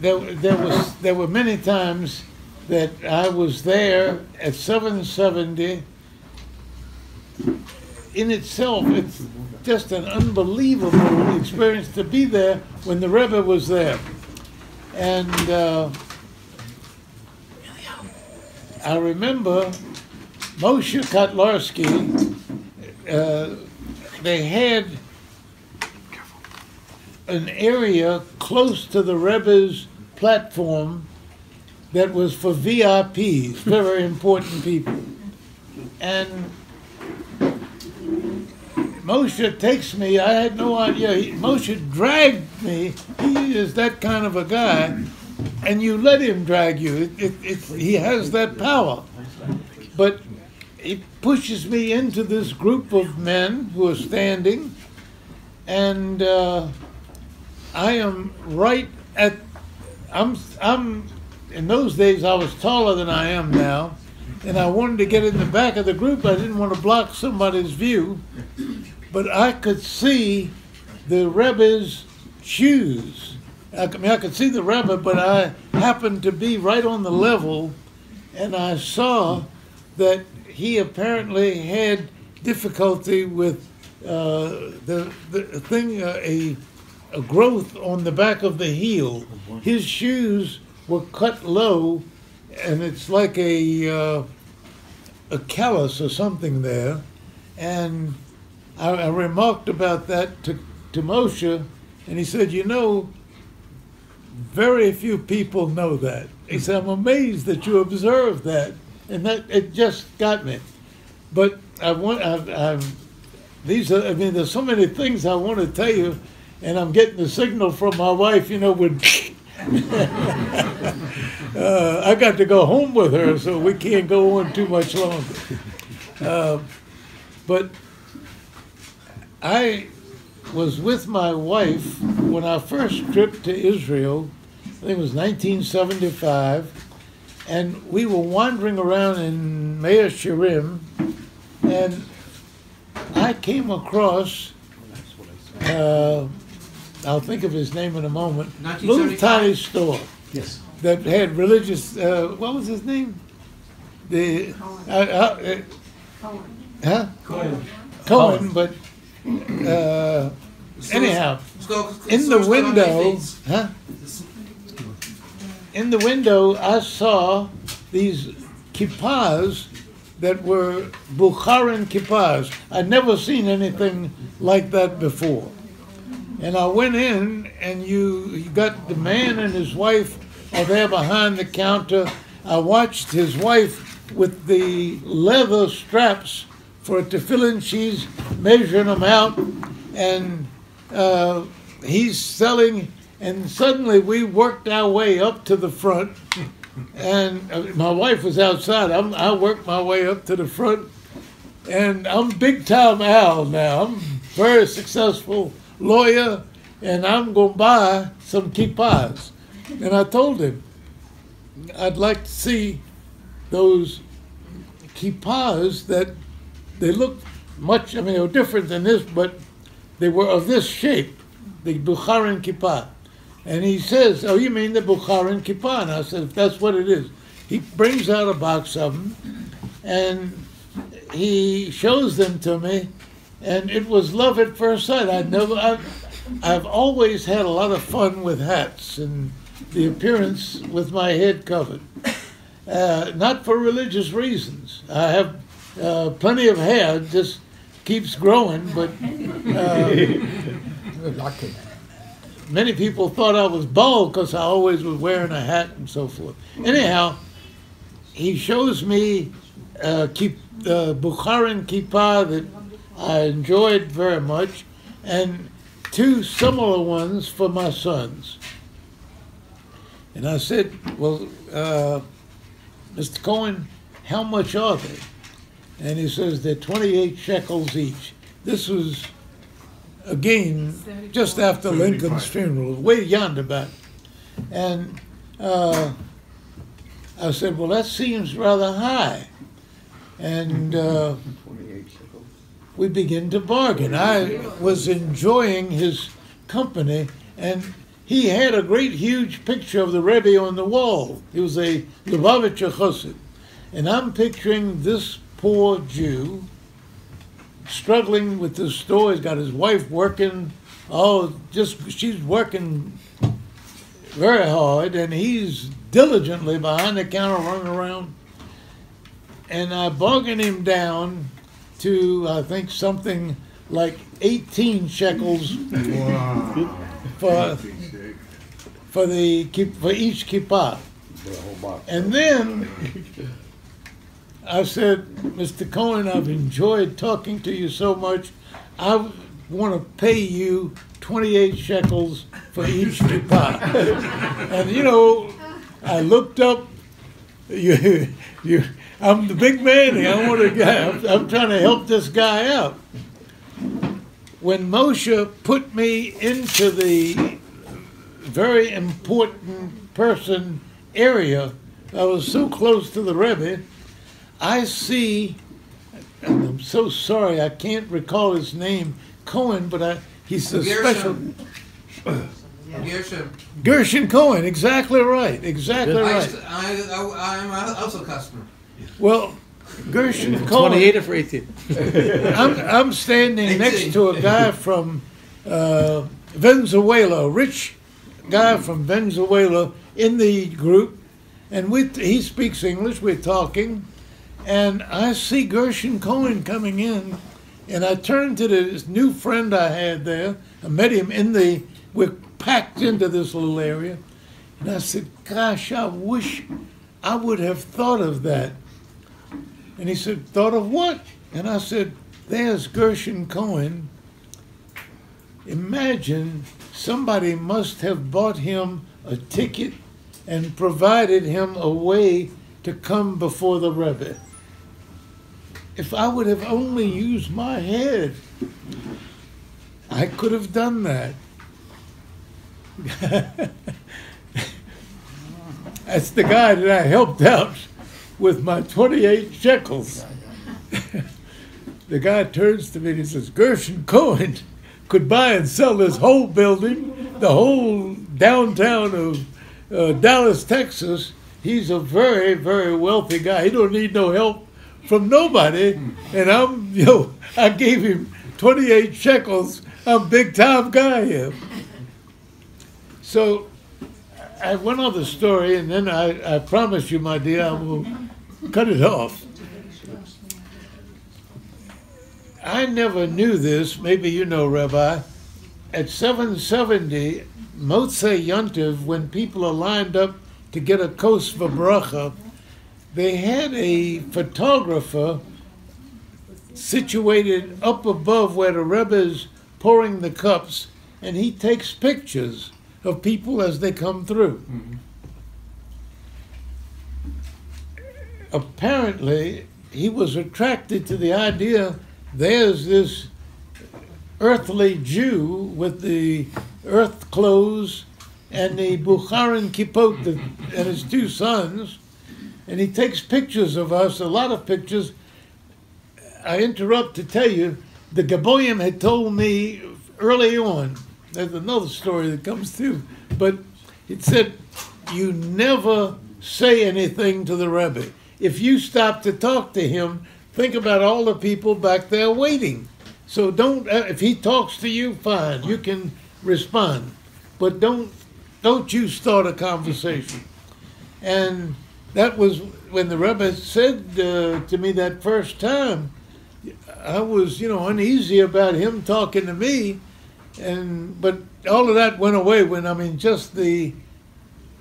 there were many times that I was there at 770. In itself, it's just an unbelievable experience to be there when the Rebbe was there. And I remember Moshe Kotlarski, they had an area close to the Rebbe's platform that was for VIPs, very important people. And Moshe takes me, I had no idea, Moshe dragged me, he is that kind of a guy, and you let him drag you, he has that power. But he pushes me into this group of men who are standing, and I am right at, in those days I was taller than I am now, and I wanted to get in the back of the group. I didn't want to block somebody's view, but I could see the Rebbe's shoes. I could see the Rebbe, but I happened to be right on the level, and I saw that he apparently had difficulty with the thing, a growth on the back of the heel. His shoes were cut low, and it's like a callus or something there. And I remarked about that to Moshe, and he said, you know, very few people know that. He said, I'm amazed that you observed that. And that it just got me. But there's so many things I want to tell you, and I'm getting the signal from my wife, you know, when I got to go home with her, so we can't go on too much longer. But I was with my wife when our first trip to Israel. I think it was 1975. And we were wandering around in Mea Shearim, and I came across, I'll think of his name in a moment, little tiny store that had religious, what was his name? Cohen, but anyhow, in the window, in the window, I saw these kippahs that were Bukharan kippahs. I'd never seen anything like that before. And I went in, and you got the man and his wife are there behind the counter. I watched his wife with the leather straps for a tefillin. She's measuring them out, and he's selling. And suddenly we worked our way up to the front, and my wife was outside. I worked my way up to the front, and I'm big time Al now. I'm very successful lawyer, and I'm going to buy some kippahs. And I told him, I'd like to see those kippahs that they looked much, I mean, they were different than this, but they were of this shape, the Bukharan kippah. And he says, oh, you mean the Bukharan kippah? And I said, that's what it is. He brings out a box of them, and he shows them to me, and it was love at first sight. I've always had a lot of fun with hats and the appearance with my head covered. Not for religious reasons. I have plenty of hair, it just keeps growing, but many people thought I was bald because I always was wearing a hat and so forth. Anyhow, he shows me the Bukharan kippah that I enjoyed very much, and two similar ones for my sons. And I said, well, Mr. Cohen, how much are they? And he says they're 28 shekels each. This was, again, just after Lincoln's funeral, way yonder back. And I said, well, that seems rather high. And we began to bargain. I was enjoying his company, and he had a great huge picture of the Rebbe on the wall. He was a Lubavitcher Chassid. And I'm picturing this poor Jew struggling with this store. He's got his wife working, she's working very hard, and he's diligently behind the counter running around. And I bargained him down to, I think, something like 18 shekels for each kippah. And then I said, Mr. Cohen, I've enjoyed talking to you so much. I want to pay you 28 shekels for each kippah. And you know, I looked up. I'm the big man here. I'm trying to help this guy out. When Moshe put me into the very important person area, I was so close to the Rebbe. I see, and I'm so sorry I can't recall his name, Cohen, but he's a special. Gershon Cohen, exactly right, exactly right. I'm also a customer. Well, Gershon Cohen. 28 or for 18? I'm standing next to a guy from Venezuela, a rich guy from Venezuela in the group, and he speaks English. We're talking, and I see Gershon Cohen coming in, and I turned to this new friend I had there. I met him we're packed into this little area, and I said, "Gosh, I wish I would have thought of that." And he said, "Thought of what?" And I said, "There's Gershon Cohen. Imagine somebody must have bought him a ticket and provided him a way to come before the Rebbe. If I would have only used my head, I could have done that." That's the guy that I helped out with my 28 shekels. The guy turns to me and he says, "Gershon Cohen could buy and sell this whole building, the whole downtown of Dallas, Texas. He's a very, very wealthy guy. He don't need no help from nobody." And I gave him 28 shekels. I'm a big time guy here. So I have one other story, and then I promise you, my dear, I will cut it off. I never knew this. Maybe you know, Rabbi. At 770, Motzei Yontiv, when people are lined up to get a kos v'bracha, they had a photographer situated up above where the Rebbe is pouring the cups, and he takes pictures of people as they come through. Mm-hmm. Apparently, he was attracted to the idea, there's this earthly Jew with the earth clothes and the Bukharin kippot and his two sons, and he takes pictures of us, a lot of pictures. I interrupt to tell you, the Gaboyim had told me early on, there's another story that comes through, but it said, you never say anything to the Rebbe. If you stop to talk to him, think about all the people back there waiting. So don't, if he talks to you, fine, you can respond. But don't you start a conversation. And that was when the Rebbe said to me that first time, I was, uneasy about him talking to me. But all of that went away when, just the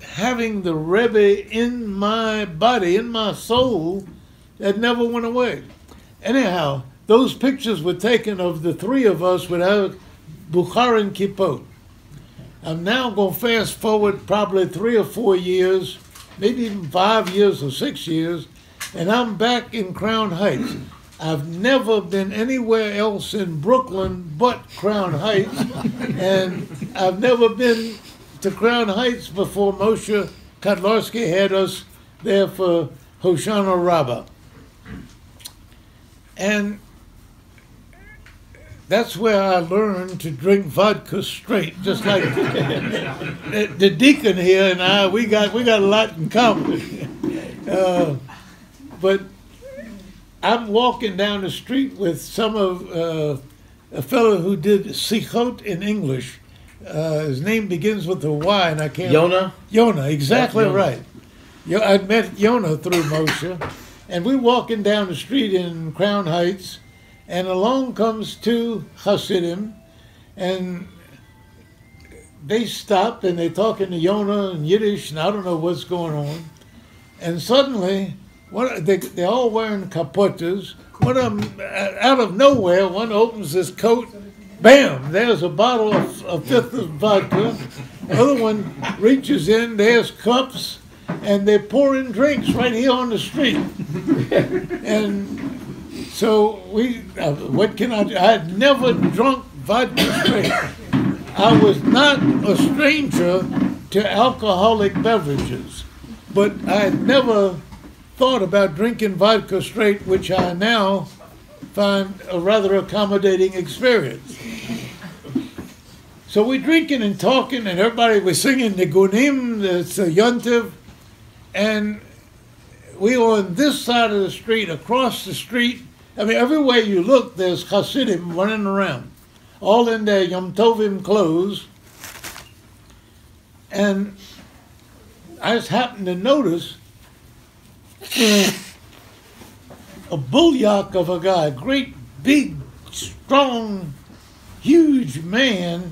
having the Rebbe in my body, in my soul, that never went away. Anyhow, those pictures were taken of the three of us without Bukharin kippot. I'm now going to fast forward probably 3 or 4 years, maybe even 5 years or 6 years, and I'm back in Crown Heights. I've never been anywhere else in Brooklyn but Crown Heights, and I've never been to Crown Heights before Moshe Kotlarski had us there for Hoshana Rabbah. And that's where I learned to drink vodka straight, just like the deacon here and I. We got a lot in common. But I'm walking down the street with some of a fellow who did sichot in English. His name begins with a Y, and I can't. Yonah? Yonah, exactly Yonah. right. I met Yonah through Moshe, and we're walking down the street in Crown Heights, and along comes two Hasidim, and they stop and they're talking to Yonah in Yiddish, and I don't know what's going on. And suddenly, they're all wearing capotas. One of them, out of nowhere, one opens his coat. Bam! There's a bottle of a fifth of vodka. The other one reaches in. There's cups, and they're pouring drinks right here on the street. And so what can I do? I had never drunk vodka straight. I was not a stranger to alcoholic beverages, but I had never thought about drinking vodka straight, which I now find a rather accommodating experience. So we're drinking and talking, and everybody was singing Nigunim, it's a Yontiv, and we were on this side of the street, across the street. I mean, everywhere you look, there's Hasidim running around, all in their Yom Tovim clothes. And I just happened to notice a bullock of a guy, great, big, strong, huge man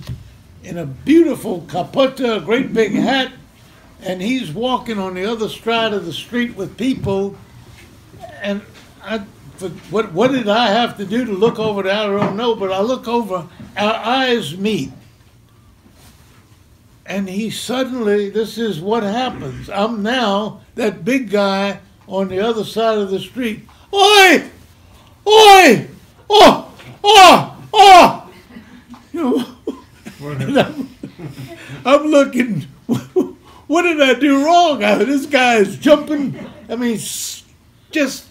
in a beautiful capota, a great big hat, and he's walking on the other side of the street with people. And what did I have to do to look over there? I don't know, but I look over, our eyes meet. And he suddenly, this is what happens. I'm now that big guy on the other side of the street. Oi! Oi! Oh! Oh! Oh! You know, I'm looking, what did I do wrong? This guy is jumping, I mean, just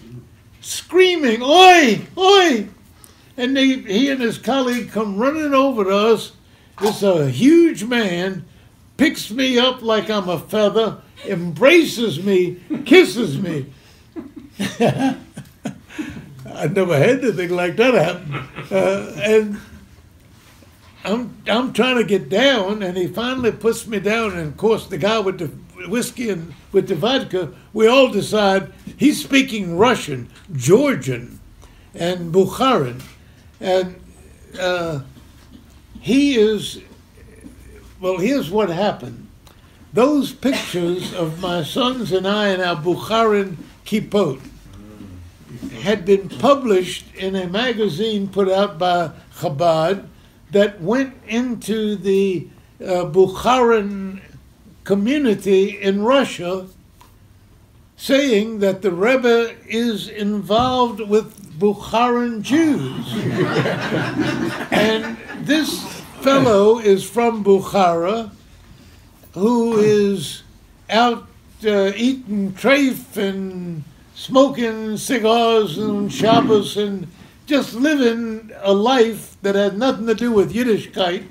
screaming, oi! Oi! And he and his colleague come running over to us. This huge man picks me up like I'm a feather, embraces me, kisses me. I never had anything like that happen. And I'm trying to get down, and he finally puts me down. And of course, the guy with the whiskey and with the vodka, we all decide he's speaking Russian, Georgian, and Bukharan. And he is, well, here's what happened. Those pictures of my sons and I in our Bukharan kippot had been published in a magazine put out by Chabad that went into the Bukharan community in Russia, saying that the Rebbe is involved with Bukharan Jews. And this fellow is from Bukhara, who is out eating treif and smoking cigars and Shabbos and just living a life that had nothing to do with Yiddishkeit.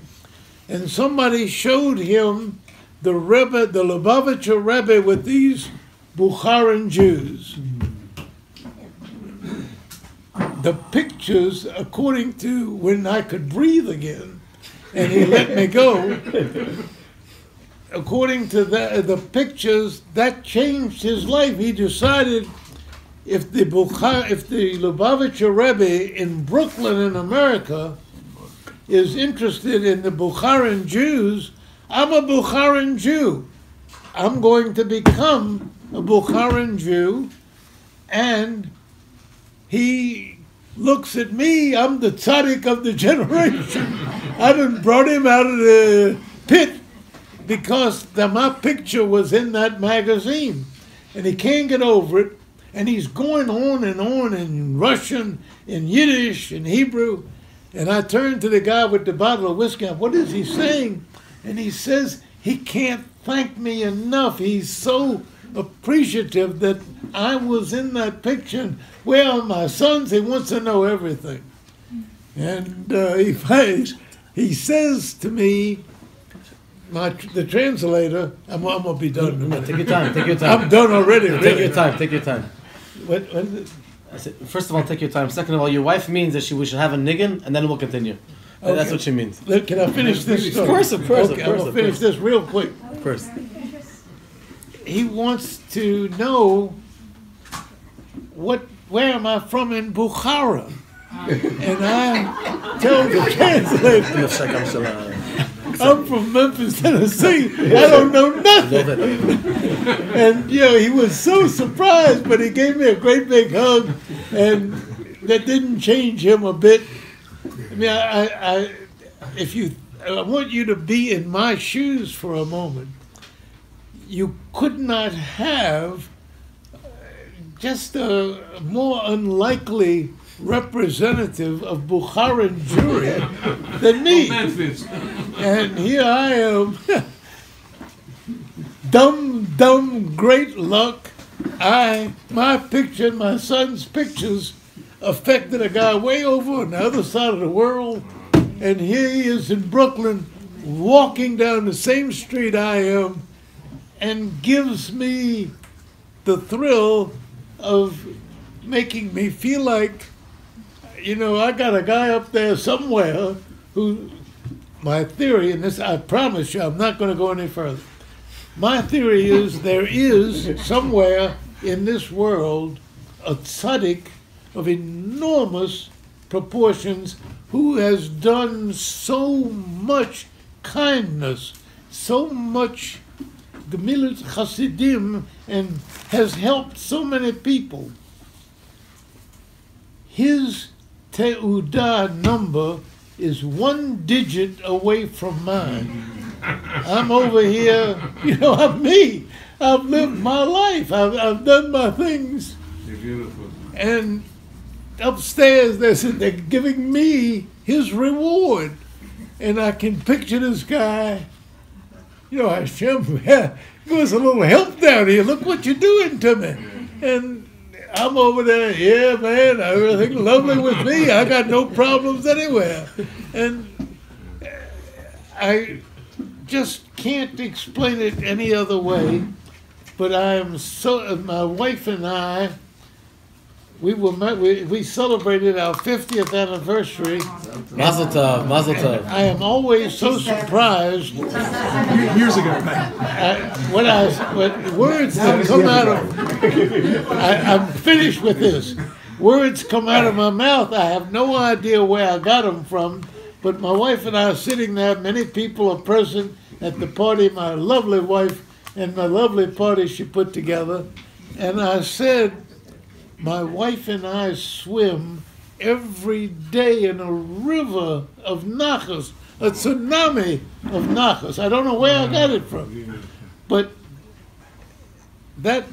And somebody showed him the Rebbe, the Lubavitcher Rebbe, with these Bukharan Jews. The pictures, according to when I could breathe again, and he let me go, according to the pictures, that changed his life. He decided if the Lubavitcher Rebbe in Brooklyn in America is interested in the Bukharan Jews, I'm a Bukharan Jew. I'm going to become a Bukharan Jew. And he looks at me, I'm the tzaddik of the generation. I done brought him out of the pit because my picture was in that magazine. And he can't get over it. And he's going on in Russian, in Yiddish, in Hebrew. And I turned to the guy with the bottle of whiskey. What is he saying? And he says he can't thank me enough. He's so appreciative that I was in that picture. And where are my sons? He wants to know everything. And he says to me, the translator, I'm going to be done. No, take your time. I'm done already. Really. Take your time. What is it? I said, first of all, take your time. Second of all, your wife means that we should have a niggin, and then we'll continue. Okay. That's what she means. Look, can I finish this story? Of course. Okay, I'm going to finish this real quick. Of course. He wants to know where am I from in Bukhara? And I tell the translator, I'm from Memphis, Tennessee. I don't know nothing. And he was so surprised, but he gave me a great big hug, and that didn't change him a bit. I mean, I want you to be in my shoes for a moment. You could not have just a more unlikely representative of Bukharan Jewry than me. And here I am, dumb, great luck. My picture and my son's pictures affected a guy way over on the other side of the world. And here he is in Brooklyn, walking down the same street I am, and gives me the thrill of making me feel like, I got a guy up there somewhere who, my theory, and this I promise you, I'm not going to go any further. My theory is there is somewhere in this world a tzaddik of enormous proportions who has done so much kindness, so much Gemilut Hasidim, and has helped so many people. His Teudah number is 1 digit away from mine. I'm over here, I'm me. I've lived my life. I've done my things. You're beautiful. And upstairs, they're giving me his reward. And I can picture this guy, Hashem, give us a little help down here. Look what you're doing to me. And I'm over there, yeah, man, everything's lovely with me. I got no problems anywhere. And I just can't explain it any other way. But my wife and I, we celebrated our 50th anniversary. Mazel tov. I am always so surprised. Years ago, What words that come out of, I'm finished with this. Words come out of my mouth. I have no idea where I got them from, but my wife and I are sitting there. Many people are present at the party. My lovely wife and my lovely party she put together. And I said, my wife and I swim every day in a river of nachas, a tsunami of nachas. I don't know where I got it from, but that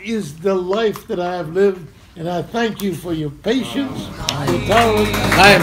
is the life that I have lived, and I thank you for your patience, your tolerance. Chaim.